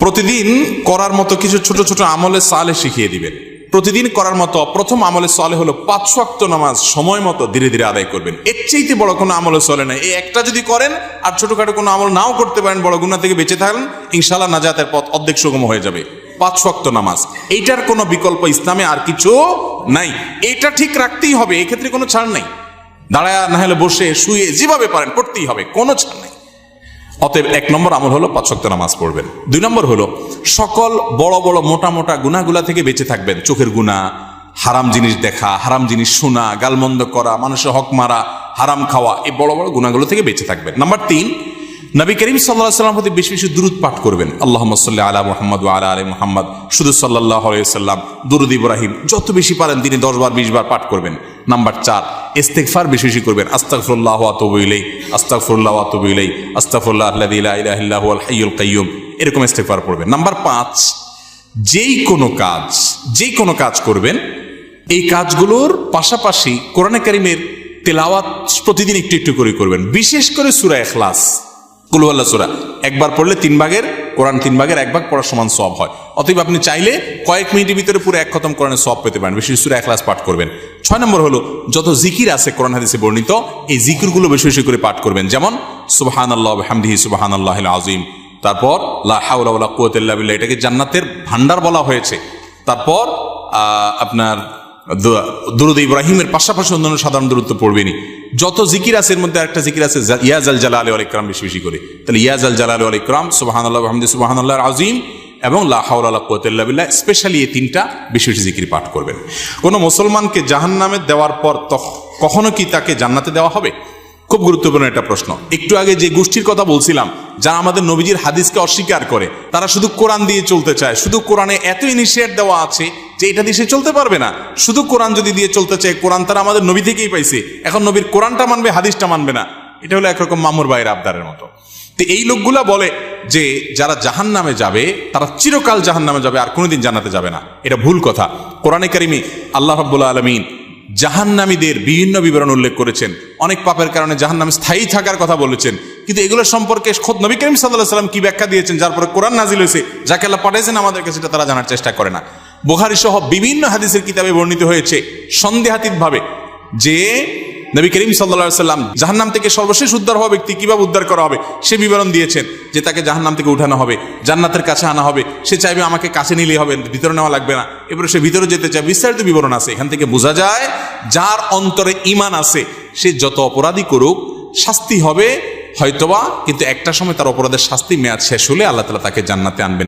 প্রতিদিন করার মতো কিছু ছোট ছোট আমলে সালে শিখিয়ে দিবেন। প্রতিদিন করার মতো প্রথম আমলে সালে হলো 5 ওয়াক্ত নামাজ সময় মতো ধীরে ধীরে আদায় করবেন। এর চাইতে বড় কোনো আমলে চলে না। এই একটা যদি করেন আর ছোটখাটো কোনো আমল নাও করতে পারেন, বড় গুনাহ থেকে বেঁচে থাকেন, ইনশাআল্লাহ নাজাতের পথ অর্ধেক সুগম হয়ে যাবে। 5 ওয়াক্ত নামাজ, এইটার কোনো বিকল্প ইসলামে আর কিছু নাই। এটা ঠিক রাখতেই হবে, এই ক্ষেত্রে কোনো ছাড় নাই। দাঁড়ায় না হলে বসে শুয়ে যেভাবে পারেন পড়তেই হবে, কোনো ছাড় নাই। অতএব 1 নম্বর আমল হলো 5 ওয়াক্ত নামাজ পড়বেন। 2 নম্বর হলো সকল বড় বড় মোটা মোটা গুনাহগুলা থেকে বেঁচে থাকবেন। চোখের গুনাহ, হারাম জিনিস দেখা, হারাম জিনিস শোনা, গালমন্দ করা, মানুষের হক মারা, হারাম খাওয়া, এই বড় বড় গুনাহগুলো থেকে বেঁচে থাকবেন। নাম্বার 3, নবী করিম সাল্লাল্লাহু আলাইহি ওয়াসাল্লাম প্রতি বেশি বেশি দুরূদ পাঠ করবেন। আল্লাহুম্মা সাল্লি আলা মুহাম্মাদ ওয়া আলা আলি মুহাম্মাদ, শুধু সাল্লাল্লাহু আলাইহি ওয়াসাল্লাম, দুরূদ ইব্রাহিম যত বেশি পারেন দিনে 10 বার 20 বার পাঠ করবেন। নাম্বার 4, ইস্তিগফার বেশি বেশি করবেন। আস্তাগফিরুল্লাহ ওয়া আতুবু ইলাইহি, আস্তাগফিরুল্লাহ ওয়া আতুবু ইলাইহি, আস্তাগফিরুল্লাহ আল্লাযী লা ইলাহা ইল্লা হুয়াল হাইয়ুল কাইয়্যুম, এরকম ইস্তিগফার পড়বেন। নাম্বার 5, যেই কোনো কাজ করবেন, এই কাজগুলোর পাশাপাশি কোরআনে কারীমের তেলাওয়াত প্রতিদিন একটু একটু করে করবেন। বিশেষ করে সূরা ইখলাস, কুল হুয়াল্লাহ সূরা একবার পড়লে 3 ভাগের কোরআন 3 ভাগের 1 ভাগ পড়ার সমান সওয়াব হয়। অতএব আপনি চাইলে কয়েক মিনিটের ভিতরে পুরো 1 খতম কোরআনের সওয়াব পেতে পারেন। বিশেষ সূরা ইখলাস পাঠ করবেন। 6 নম্বর হলো যত জিকির আছে কোরআন হাদিসে বর্ণিত, এই জিকিরগুলো বেশি বেশি করে পাঠ করবেন। যেমন সুবহানাল্লাহ ওয়া বিহামদিহি সুবহানাল্লাহিল আযীম, তারপর লা হাওলা ওয়ালা কুওয়াতা ইল্লা বিল্লাহ, এটাকে জান্নাতের ভান্ডার বলা হয়েছে। তারপর আপনার দুরূদ ইব্রাহিমের পাশাপাশি অন্যান্য সাধারণ দুরূদ তো পড়বেনই। যত জিকির আছে এর মধ্যে একটা জিকির আছে ইয়া জাল জালালি ওয়াল ইকরাম, বেশি বেশি করে। তাহলে ইয়া জাল জালালি ওয়াল ইকরাম, সুবহানাল্লাহ ওয়া বিহামদিহি সুবহানাল্লাহিল আযীম এবং লা হাওলা ওয়ালা কুওয়াতা ইল্লা বিল্লাহ, স্পেশালি এই 3টা বেশি বেশি জিকির পাঠ করবেন। কোনো মুসলমানকে জাহান্নামে দেওয়ার পর কখনো কি তাকে জান্নাতে দেওয়া হবে? খুব গুরুত্বপূর্ণ একটা প্রশ্ন। একটু আগে যে গোষ্ঠীর কথা বলছিলাম, যারা আমাদের নবীজির হাদিসকে অস্বীকার করে, তারা শুধু কোরআন দিয়ে চলতে চায়। শুধু কোরআনে এত ইনিশিয়েট দেওয়া আছে যে এটা দিয়ে সে চলতে পারবে না। শুধু কোরআন যদি দিয়ে চলতে চায়, কোরআন তারা আমাদের নবী থেকেই পাইছে, এখন নবীর কোরআনটা মানবে, হাদিসটা মানবে না। এটা হলো একরকম মামুর ভাইয়ের আবদারের মতো। তো এই লোকগুলা বলে যে যারা জাহান্নামে যাবে তারা চিরকাল জাহান্নামে যাবে, আর কোনোদিন জান্নাতে যাবে না। এটা ভুল কথা। কোরআনে কারিমে আল্লাহ রাব্বুল আলামিন জাহান্নামীদের বিভিন্ন বিবরণ উল্লেখ করেছেন। অনেক পাপের কারণে জাহান্নামে স্থায়ী থাকার কথা বলেছেন। কিন্তু এগুলো সম্পর্কে খোদ নবী করিম সাল্লাল্লাহু আলাইহি ওয়াসাল্লাম কি ব্যাখ্যা দিয়েছেন, যার পরে কোরআন নাজিল হয়েছে, যাকে আল্লাহ পাঠিয়েছেন আমাদের কাছে, সেটা তারা জানার চেষ্টা করে না। বুখারী সহ বিভিন্ন হাদিসের কিতাবে বর্ণিত হয়েছে সন্দেহাতীতভাবে যে নবী করিম সাল্লাল্লাহু আলাইহি ওয়াসাল্লাম জাহান্নাম থেকে সর্বশেষ উদ্ধার হওয়া ব্যক্তি কিভাবে উদ্ধার করা হবে সে বিবরণ দিয়েছেন। যে তাকে জাহান্নাম থেকে উঠানো হবে, জান্নাতের কাছে আনা হবে, সে চাইবে আমাকে কাছে নিলেই হবে, ভিতরে নেওয়া লাগবে না, এবারে সে ভিতরে যেতে চায়, বিস্তারিত বিবরণ আছে। এখান থেকে বোঝা যায় যার অন্তরে ঈমান আছে সে যত অপরাধী করুক শাস্তি হবে হয়তোবা, কিন্তু একটা সময় তার অপরাধের শাস্তি মেয়াদ শেষ হলে আল্লাহ তাআলা তাকে জান্নাতে আনবেন।